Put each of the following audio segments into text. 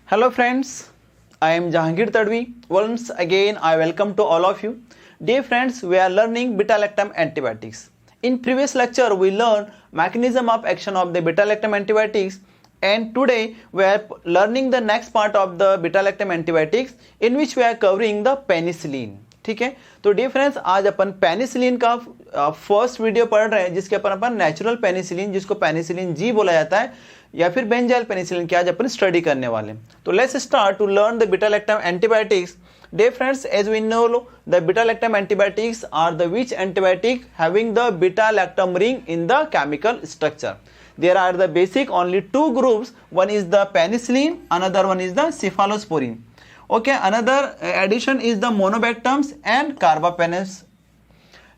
Hello friends, I am Jahangir Tadvi. Once again, I welcome to all of you. Dear friends, we are learning beta-lactam antibiotics. In previous lecture, we learned mechanism of action of the beta-lactam antibiotics, and today we are learning the next part of the beta-lactam antibiotics in which we are covering the penicillin. ठीक है, तो dear friends आज अपन penicillin का first video पढ़ रहे हैं जिसके अपन natural penicillin जिसको पेनिसिलिन जी बोला जाता है या फिर बेंजाइल पेनिसिलिन की आज अपन स्टडी करने वाले हैं. तो let's start to learn the beta lactam antibiotics. Dear friends, as we know, the beta-lactam antibiotics are the which antibiotic having the beta-lactam ring in the chemical structure. There are the basic only two groups. One is the penicillin, another one is the cephalosporin. Okay, another addition is the monobactams and carbapenems.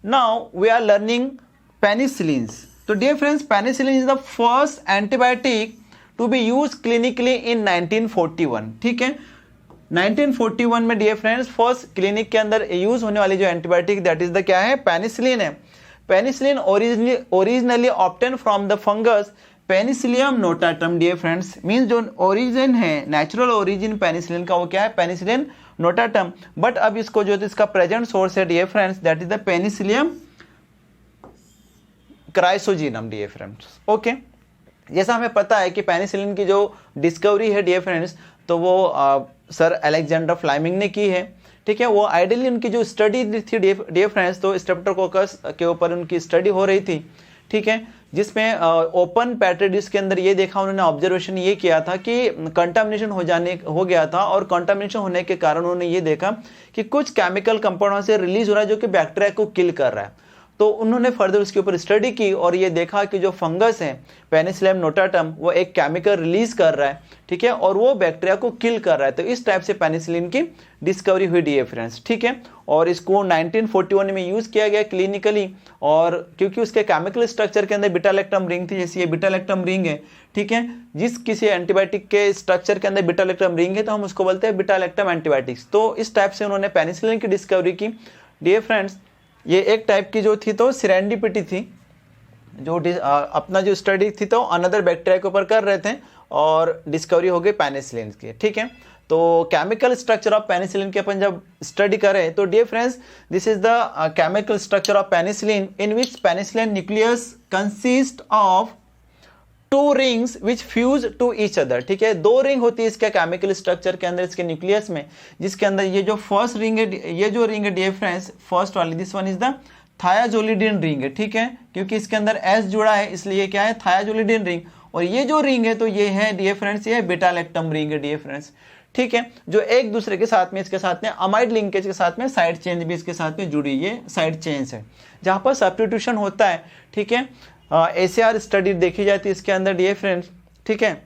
Now we are learning penicillins. So dear friends, penicillin is the first antibiotic to be used clinically in 1941. ठीक है, 1941 में dear friends first clinic के अंदर use होने वाली जो antibiotic that is the क्या है, पेनिसिलिन है. Penicillin originally obtain from the fungus penicillium notatum. Dear friends means जो ओरिजिन है, नेचुरल ओरिजिन पेनिसिलिन का वो क्या है, पेनिसिलिन नोटाटम. बट अब इसको जो इसका प्रेजेंट सोर्स है dear friends that is the Penicillium chrysogenum. Dear friends okay, जैसा हमें पता है कि पेनिसिलिन की जो डिस्कवरी है डियर फ्रेंड्स तो वो सर अलेक्जेंडर फ्लेमिंग ने की है. ठीक है, वो आइडियली उनकी जो स्टडी थी डियर फ्रेंड्स तो स्ट्रेप्टोकोकस के ऊपर उनकी स्टडी हो रही थी. ठीक है, जिसमें ओपन पेट्री डिश के अंदर ये देखा उन्होंने, ऑब्जर्वेशन ये किया था कि कंटामिनेशन हो गया था और कंटामिनेशन होने के कारण उन्होंने ये देखा कि कुछ केमिकल कंपाउंड से रिलीज हो रहा है जो कि बैक्टीरिया को किल कर रहा है. तो उन्होंने फर्दर उसके ऊपर स्टडी की और ये देखा कि जो फंगस है पेनिसिलियम नोटाटम वो एक केमिकल रिलीज कर रहा है. ठीक है, और वो बैक्टीरिया को किल कर रहा है. तो इस टाइप से पेनिसिलिन की डिस्कवरी हुई डियर फ्रेंड्स. ठीक है, और इसको 1941 में यूज किया गया क्लिनिकली, और क्योंकि उसके केमिकल स्ट्रक्चर के अंदर बीटा लैक्टम रिंग थी, जैसे ये बीटा लैक्टम रिंग है. ठीक है, जिस किसी एंटीबायोटिक के स्ट्रक्चर के अंदर बीटा लैक्टम रिंग है तो हम उसको बोलते हैं बीटा लैक्टम एंटीबायोटिक्स. तो इस टाइप से उन्होंने पेनिसिलिन की डिस्कवरी की. डियर फ्रेंड्स ये एक टाइप की जो थी तो सिरेंडिपिटी थी, जो अपना जो स्टडी थी तो अनदर बैक्टीरिया के ऊपर कर रहे थे और डिस्कवरी हो गई पेनिसिलिन की. ठीक है, तो केमिकल स्ट्रक्चर ऑफ पेनिसिलिन के अपन जब स्टडी करें तो dear friends this is the chemical structure of penicillin in which penicillin nucleus consist of two rings which fuse to each other. ठीक है, दो रिंग होती है इसके केमिकल स्ट्रक्चर के अंदर, इसके न्यूक्लियस में, जिसके अंदर ये जो फर्स्ट रिंग है, ये जो रिंग है डियर फ्रेंड्स फर्स्ट वाली, this one is the thiazolidine ring है. ठीक है, क्योंकि इसके अंदर एस जुड़ा है इसलिए क्या है, थायाजोलिडिन रिंग. और ये जो रिंग है तो ये है डियर फ्रेंड्स ये बीटा लैक्टम रिंग है डियर फ्रेंड्स. ठीक है, जो एक दूसरे के साथ में इसके साथ में अमाइड लिंकेज के साथ में साइड चेंज भी इसके साथ में जुड़ी, ये साइड चेंज है जहां पर सब्स्टिट्यूशन होता है. ठीक है, ACR स्टडी देखी जाती है इसके अंदर डियर फ्रेंड्स. ठीक है,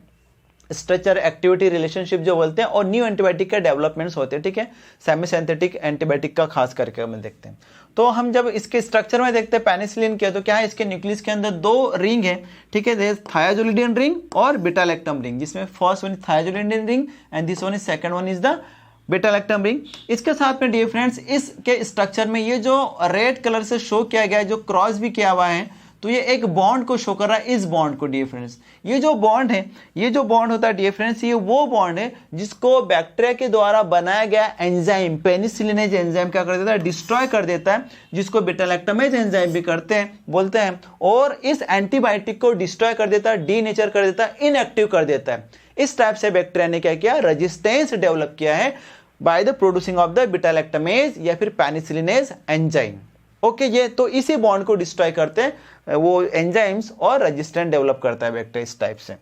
स्ट्रक्चर एक्टिविटी रिलेशनशिप जो बोलते हैं, और न्यू एंटीबायोटिक के डेवलपमेंट्स होते हैं. ठीक है, सेमी सिंथेटिक एंटीबायोटिक का खास करके हम देखते हैं. तो हम जब इसके स्ट्रक्चर में देखते हैं पेनिसिलिन के तो क्या है, इसके न्यूक्लियस के अंदर दो रिंग है. ठीक है, थायाजोलिडिन रिंग और बीटा लैक्टम रिंग, जिसमें first one is thiazolidine ring and this one is second one is the beta lactam ring. इसके साथ में डियर फ्रेंड्स इसके स्ट्रक्चर में ये जो रेड कलर से शो किया गया है, जो क्रॉस भी किया हुआ है, तो ये एक बॉन्ड को शो कर रहा है, इस बॉन्ड को डियर फ्रेंड्स. ये जो बॉन्ड है, ये जो बॉन्ड होता है डियर फ्रेंड्स, ये वो बॉन्ड है जिसको बैक्टीरिया के द्वारा बनाया गया एंजाइम पेनिसिलिनेज एंजाइम क्या कर देता है, डिस्ट्रॉय कर देता है, जिसको बीटा लैक्टमेज एंजाइम भी करते हैं बोलते हैं. और इस एंटीबायोटिक को डिस्ट्रॉय कर देता है, डीनेचर कर देता है, इनएक्टिव कर देता है. इस टाइप से बैक्टीरिया ने क्या किया, रेजिस्टेंस डेवलप किया है by the producing of the beta lactamase या फिर पेनिसिलिनेज एंजाइम. ओके, ये तो इसी बॉन्ड को डिस्ट्रॉय करते हैं वो एंजाइम्स और रेजिस्टेंट डेवलप करता है बैक्टीरिया इस टाइप से.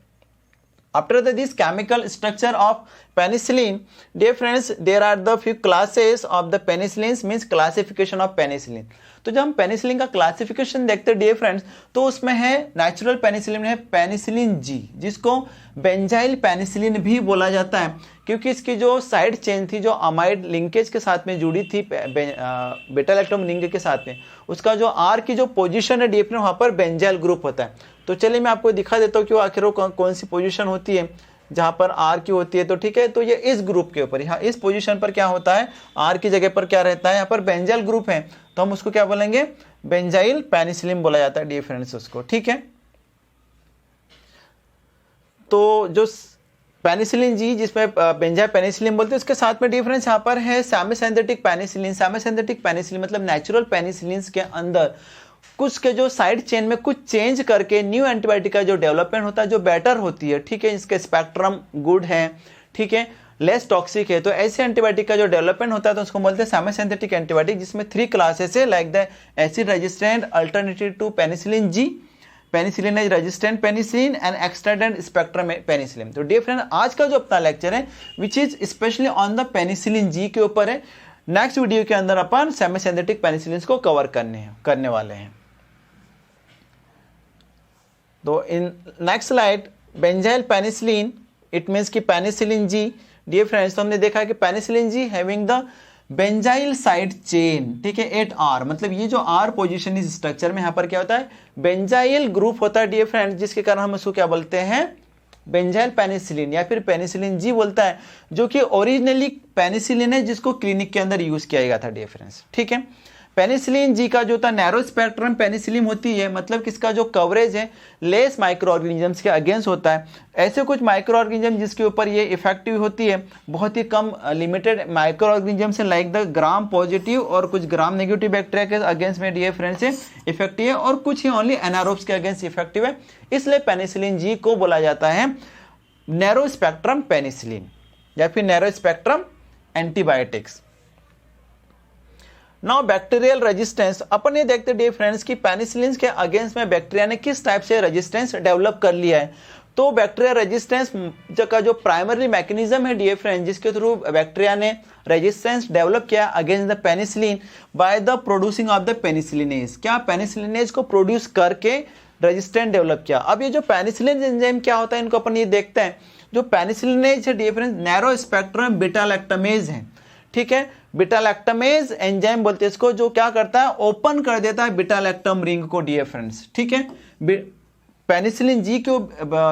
After this chemical structure of penicillin, dear friends, there are the few classes of the penicillins, means classification of penicillin. तो जब हम पेनिसिलिन का क्लासिफिकेशन देखते हैं डियर फ्रेंड्स तो उसमें है नेचुरल पेनिसिलिन है पेनिसिलिन जी, जिसको बेंजाइल पेनिसिलिन भी बोला जाता है, क्योंकि इसकी जो साइड चेन थी जो अमाइड लिंकेज के साथ में जुड़ी थी बीटा लैक्टम रिंग के साथ में, उसका जो आर की जो पोजीशन है डियर फ्रेंड्स वहाँ पर बेंजाइल ग्रुप होता है. तो चलिए मैं आपको दिखा देता हूँ कि आखिर वो कौन सी पोजीशन होती है जहां पर आर की होती है. तो ठीक है, तो ये इस ग्रुप के ऊपर, यहाँ इस पोजीशन पर क्या होता है, आर की जगह पर क्या रहता है, यहाँ पर बेंजाइल ग्रुप है, तो हम उसको क्या बोलेंगे, बेंजाइल पेनिसिलिन बोला जाता है डियर फ्रेंड्स उसको. ठीक है, तो जो पेनिसिलिन जी, जिसमें बेंजाइल पेनिसिलिन बोलते हैं, उसके साथ में डिफरेंस यहाँ पर है semi synthetic penicillin. Semi synthetic penicillin मतलब नेचुरल पेनिसिलिन के अंदर कुछ के जो साइड चेन में कुछ चेंज करके न्यू एंटीबायोटिक का जो डेवलपमेंट होता है जो बेटर होती है, ठीक है, इसके स्पेक्ट्रम गुड है, ठीक है, लेस टॉक्सिक है, तो ऐसे एंटीबायोटिक का जो डेवलपमेंट होता है तो उसको बोलते हैं सेमी सिंथेटिक एंटीबायोटिक, जिसमें 3 क्लासेस है like the acid resistant alternative to penicillin G, penicillin resistant penicillin and extended spectrum penicillin. तो डियर फ्रेंड, आज का जो अपना लेक्चर है which is specially on the penicillin G के ऊपर है। नेक्स्ट वीडियो के अंदर अपन सेमी सिंथेटिक पेनिसिलिन को कवर करने वाले हैं। तो in next slide benzyl penicillin, it means कि पेनिसिलिन जी, डियर फ्रेंड्स, तो हमने देखा कि penicillin ji having the benzyl side chain, ठीक है, 8R, मतलब ये जो R पोजीशन इस स्ट्रक्चर में यहाँ पर क्या होता है, बेंजाइल ग्रुप होता है डियर फ्रेंड्स, जिसके कारण हम इसको क्या बोलते हैं, बेंजाइल पेनिसिलिन या फिर पेनिसिलिन जी बोलता है, जो कि ओरिजिनली पेनिसिलिन है जिसको क्लिनिक के अंदर यूज किया गया था डियर फ्रेंड्स, ठीक है। पेनिसिलिन जी का जो था नैरो स्पेक्ट्रम पेनिसिलिन होती है, मतलब किसका जो कवरेज है लेस माइक्रो ऑर्गेनिजम्स के अगेंस्ट होता है। ऐसे कुछ माइक्रो ऑर्गेनिज्म जिसके ऊपर ये इफेक्टिव होती है, बहुत ही कम limited micro organisms like the gram positive और कुछ ग्राम नेगेटिव बैक्टीरिया के अगेंस्ट में डियर फ्रेंड्स से इफेक्टिव है, और कुछ ही ओनली एनारोब्स के अगेंस्ट इफेक्टिव है। इसलिए पेनिसिलिन जी को बोला जाता है नैरो स्पेक्ट्रम पेनिसिलिन या फिर narrow spectrum antibiotics. Now bacterial resistance, अपन ये देखते हैं डियर फ्रेंड्स कि पेनिसिलिन के अगेंस्ट में बैक्टीरिया ने किस टाइप से रेजिस्टेंस डेवलप कर लिया है। तो बैक्टीरिया रेजिस्टेंस का जो प्राइमरी मैकेनिज्म है डियर फ्रेंड्स, जिसके थ्रू बैक्टीरिया ने रेजिस्टेंस डेवलप किया against the penicillin by the producing of the penicillinase, क्या पेनिसिलिनेज को प्रोड्यूस करके रेजिस्टेंस डेवलप किया। अब ये जो पेनिसिलिन एंजाइम क्या होता है, इनको अपन ये देखते हैं। जो पेनिसिलिनेज है dear friends narrow spectrum beta lactamase है, ठीक है, बीटा लैक्टामेज एंजाइम बोलते हैं इसको, जो क्या करता है ओपन कर देता है बीटा लैक्टम रिंग को डियर फ्रेंड्स, ठीक है। पेनिसिलिन जी को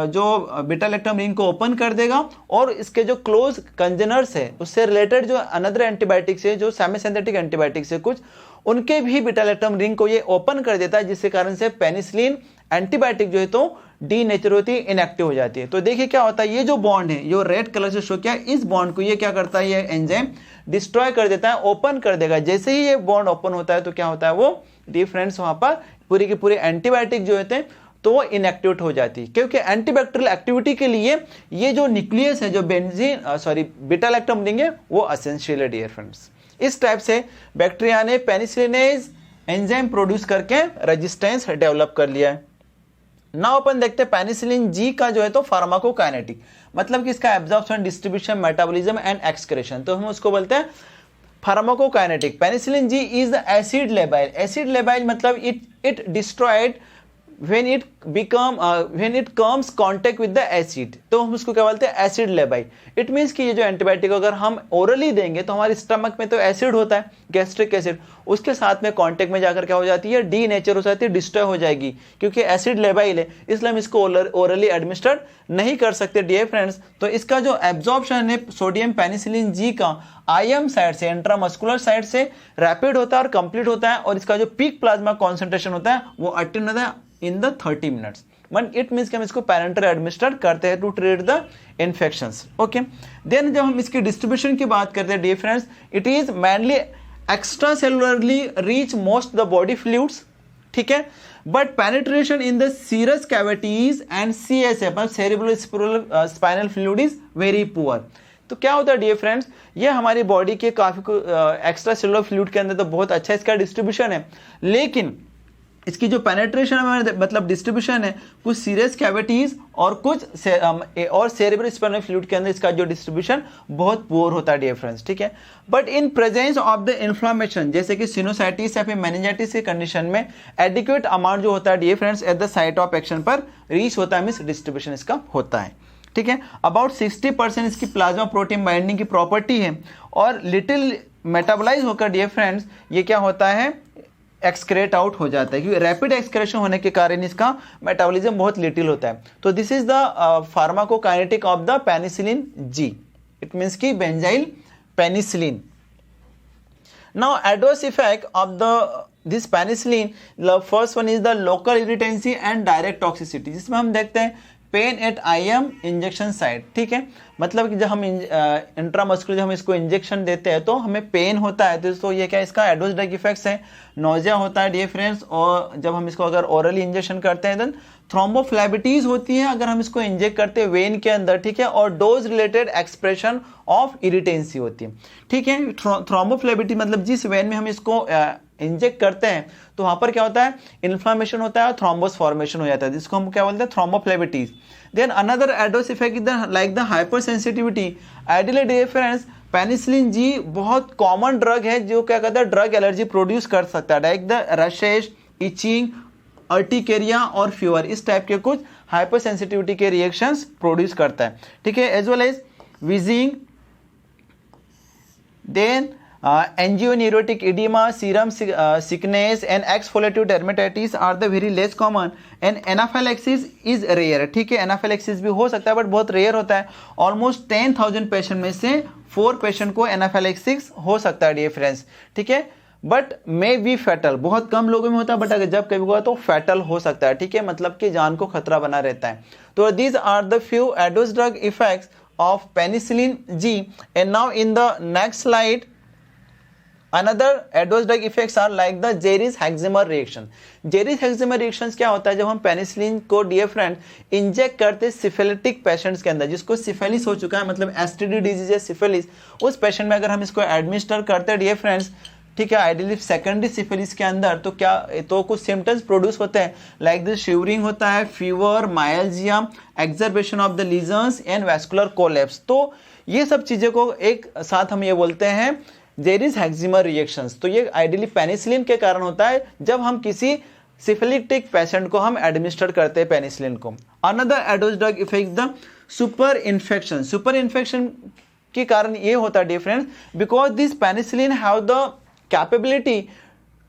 जो बीटा लैक्टम रिंग को ओपन कर देगा और इसके जो क्लोज कंजेनर्स है उससे रिलेटेड जो अनदर एंटीबायोटिक्स है, जो सेमी सिंथेटिक एंटीबायोटिक्स है कुछ, उनके भी बीटा लैक्टम रिंग को ये ओपन कर देता है, जिसके कारण से पेनिसिलिन एंटीबायोटिक जो है तो डीनेचर होती है, इनएक्टिव हो जाती है। तो देखिए क्या होता है, ये जो बॉन्ड है जो रेड कलर से शो किया, इस बॉन्ड को ये क्या करता है, ये एंजाइम डिस्ट्रॉय कर देता है, ओपन कर देगा। जैसे ही ये बॉन्ड ओपन होता है तो क्या होता है, वो डियर फ्रेंड्स वहां पर पूरी की पूरी एंटीबायोटिक जो होते हैं तो वो इनएक्टिवेट हो जाती है, क्योंकि एंटीबैक्टीरियल एक्टिविटी के लिए ये जो न्यूक्लियस है, जो बीटा लैक्टम रिंग है, वो एसेंशियल है डियर फ्रेंड्स। इस टाइप से बैक्टीरिया ने पेनिसिलिनेज एंजाइम प्रोड्यूस करके रेजिस्टेंस डेवलप कर लिया है। नाउ अपन देखते हैं पेनिसिलिन जी का जो है तो फार्माकोकाइनेटिक, मतलब कि इसका absorption, distribution, metabolism and excretion, तो हम उसको बोलते हैं pharmacokinetic. Penicillin G is the acid labile, acid labile मतलब it destroyed when it comes contact with the acid, तो हम उसको क्या बोलते हैं एसिड लेबाइल। इट मीन्स कि ये जो एंटीबायोटिक अगर हम ओरली देंगे तो हमारे स्टमक में तो एसिड होता है, गैस्ट्रिक एसिड, उसके साथ में कांटेक्ट में जाकर क्या हो जाती है, डी नेचर हो जाती है, डिस्ट्रॉय हो जाएगी, क्योंकि एसिड लेबाइल है, इसलिए हम इसको ओरली एडमिनिस्ट्रेट नहीं कर सकते डियर फ्रेंड्स। तो इसका जो एब्जॉर्प्शन है सोडियम पेनिसिलिन जी का आईएम साइड से, इंट्रामस्कुलर साइड से रैपिड होता है और कंप्लीट होता है, और इसका जो पीक प्लाज्मा कॉन्सेंट्रेशन होता है वो अटेन होता है in the 30 minutes. It means कि हम इसको पैरेंटल एडमिनिस्ट्रेट करते हैं to treat the infections, okay. Then जब हम इसकी डिस्ट्रीब्यूशन की बात करते हैं dear friends, it is mainly extra cellularly reach most the body fluids, ठीक है, but penetration in the serous cavities and CSF cerebro spinal fluid is very poor. तो क्या होता है डियर फ्रेंड्स, ये हमारी बॉडी के काफी एक्स्ट्रा सेलुलर फ्लूइड के अंदर तो बहुत अच्छा इसका डिस्ट्रीब्यूशन है, लेकिन इसकी जो पेनिट्रेशन मतलब डिस्ट्रीब्यूशन है कुछ सीरियस कैविटीज और कुछ और सेरेब्रो स्पाइनल फ्लूइड के अंदर इसका जो डिस्ट्रीब्यूशन बहुत पुअर होता है डियर फ्रेंड्स, ठीक है। But in presence of the inflammation, जैसे कि सिनोसाइटिस या फिर मेनिंजाइटिस की कंडीशन में एडिक्वेट अमाउंट जो होता है dear friends at the site of action पर रीच होता है, मींस डिस्ट्रीब्यूशन इसका होता है, ठीक है। अबाउट 60% इसकी प्लाज्मा प्रोटीन बाइंडिंग की प्रॉपर्टी है, और लिटिल मेटाबोलाइज होकर डियर फ्रेंड्स ये क्या होता है, एक्सक्रेट आउट हो जाता है, क्योंकि रैपिड एक्सक्रेशन होने के कारण इसका मेटाबॉलिज्म बहुत लिटिल होता है। तो this is the pharmacokinetic of the penicillin G, it means की benzyl penicillin. Now adverse effect of the this penicillin, first one is the local irritancy and direct toxicity, जिसमें हम देखते हैं pain at IM injection site, ठीक है। मतलब कि जब हम इंट्रामस्कुलर जब हम इसको इंजेक्शन देते हैं तो हमें पेन होता है, तो ये क्या इसका एडवर्स ड्रग इफेक्ट्स है, नोजिया होता है डियर फ्रेंड्स। और जब हम इसको अगर ओरली इंजेक्शन करते हैं देन थ्रोम्बोफ्लेबिटीज होती है अगर हम इसको इंजेक्ट करते हैं वेन के अंदर, ठीक है। और डोज रिलेटेड एक्सप्रेशन ऑफ इरिटेंसी होती है, ठीक है। थ्रोम्बोफ्लेबिटी मतलब जिस वेन में हम इसको इंजेक्ट करते हैं तो वहां पर क्या होता है, इन्फ्लामेशन होता है और थ्रोम्बोस फॉर्मेशन हो जाता है, जिसको हम क्या बोलते हैं, thrombophlebitis. Then another adverse effect is like the hypersensitivity. Ideally dear friends penicillin G बहुत कॉमन ड्रग है जो क्या कहता है ड्रग एलर्जी प्रोड्यूस कर सकता है, like the rashes, itching, urticaria और फीवर, इस टाइप के कुछ हाइपर सेंसिटिविटी के रिएक्शंस प्रोड्यूस करता है, ठीक है। As well as wheezing, then angioneurotic edema, serum sickness and exfoliative dermatitis are the very less common and anaphylaxis is rare, ठीक है। anaphylaxis भी हो सकता है बट बहुत रेयर होता है। ऑलमोस्ट 10,000 पेशेंट में से 4 पेशेंट को एनाफाइलैक्सिस हो सकता है डियर फ्रेंड्स, ठीक है। बट मे बी फैटल, बहुत कम लोगों में होता है बट अगर जब कभी हुआ तो फैटल हो सकता है, ठीक है, मतलब कि जान को खतरा बना रहता है। तो these are the few adverse drug effects of penicillin G. And now in the next slide Another adverse drug effects are like the Jayris-Hexamer reaction. Jayris-Hexamer reactions क्या होता है, जब हम पेनिसिलिन को डियर फ्रेंड इंजेक्ट करते syphilitic patients के अंदर, जिसको सिफिलिस हो चुका है, मतलब एसटीडी डिजीज है सिफिलिस, उस पेशेंट में अगर हम इसको एडमिनिस्टर करते हैं डियर फ्रेंड्स, ठीक है, आइडियली सेकेंडरी सिफिलिस के अंदर, तो क्या तो कुछ सिम्टम्स प्रोड्यूस होते हैं, लाइक द शिवरिंग होता है, fever, myalgia, exacerbation of the lesions and vascular collapse. तो ये सब चीज़ों को एक साथ हम ये बोलते हैं जेरिस-हेक्सिमर रिएक्शंस। तो ये आइडियली पेनिसिलिन के कारण होता है जब हम किसी सिफिलिटिक पेशेंट को हम एडमिनिस्टर करते हैं पेनिसिलिन को। Another adverse drug effect the super infection. Super infection के कारण ये होता है dear friends because this penicillin have the capability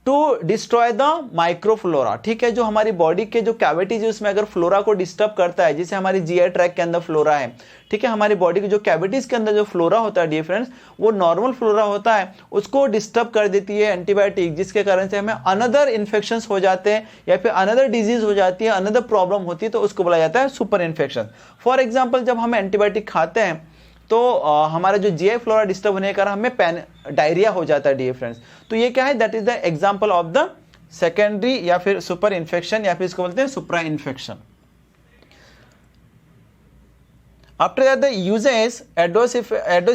to destroy the microflora, ठीक है। जो हमारी बॉडी के जो कैविटीज है उसमें अगर फ्लोरा को डिस्टर्ब करता है, जैसे हमारी जीआई ट्रैक्ट के अंदर फ्लोरा है, ठीक है, हमारी बॉडी की जो कैविटीज के अंदर जो फ्लोरा होता है डियर फ्रेंड्स, वो नॉर्मल फ्लोरा होता है, उसको डिस्टर्ब कर देती है एंटीबायोटिक, जिसके कारण से हमें अनदर इन्फेक्शंस हो जाते हैं या फिर अनदर डिजीज हो जाती है, अनदर प्रॉब्लम होती है, तो उसको बोला जाता है सुपर इन्फेक्शन। फॉर एग्जाम्पल जब हम एंटीबायोटिक खाते हैं तो हमारा जो जीआई फ्लोरा डिस्टर्ब होने के कारण हमें डायरिया हो जाता है डियर फ्रेंड्स। तो ये क्या है, that is the example of the secondary या फिर सुपर इन्फेक्शन या फिर इसको बोलते हैं supra infection. After that the uses adverse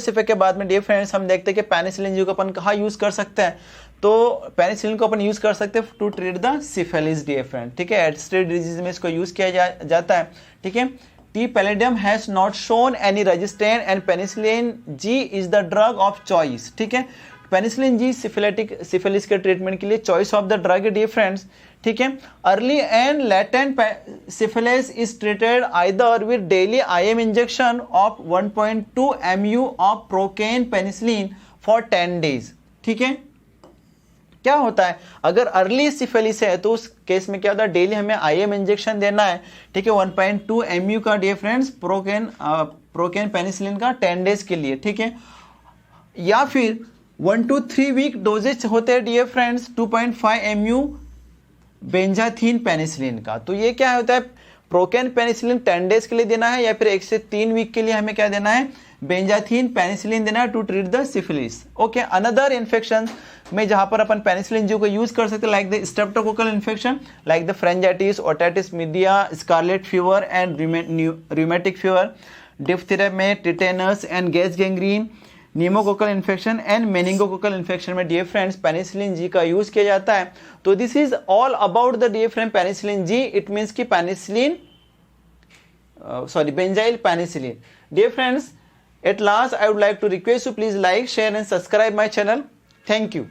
effect के बाद में डियर फ्रेंड्स हम देखते हैं कि पेनिसिलिन जी को अपन कहाँ यूज कर सकते हैं। तो पेनिसिलिन को अपन यूज कर सकते हैं to treat the syphilis dear friend, ठीक है, एडस्टेड डिजीज में इसको यूज किया जाता है, ठीक है। T. pallidum has not shown any resistance and penicillin G is the drug of choice, ठीक है। पेनिसिलिन जी सिफिलिस के ट्रीटमेंट के लिए चॉइस ऑफ द ड्रग है डियर फ्रेंड्स, ठीक है। Early and latent syphilis is treated either with daily IM injection of 1.2 MU of procaine penicillin for 10 days, ठीक है। क्या होता है अगर अर्ली सिफिलिस है तो उस केस में क्या होता है, डेली हमें IM इंजेक्शन देना है, ठीक है, 1.2 MU का डियर फ्रेंड्स प्रोकेन पेनिसिलिन का 10 days के लिए, ठीक है। या फिर 1 to 3 week डोजेज होते हैं डियर फ्रेंड्स 2.5 MU बेंजाथीन पेनिसिलिन का। तो ये क्या होता है, प्रोकेन पेनिसिलिन 10 days के लिए देना है या फिर 1 से 3 वीक के लिए हमें क्या देना है, बेंजाथीन पेनिसिलिन देना है to treat the syphilis. Okay, another infection में जहां पर अपन पेनिसिलिन जी को यूज कर सकते हैं like the streptococcal infection, like the pharyngitis, otitis media, scarlet fever and rheumatic fever, diphtheria में tetanus and gas gangrene, pneumococcal infection and meningococcal infection में dear friends penicillin G का use किया जाता है। तो this is all about the dear friend penicillin G. It means की penicillin benzyl penicillin. Dear friends, at last I would like to request you please like, share and subscribe my channel. Thank you.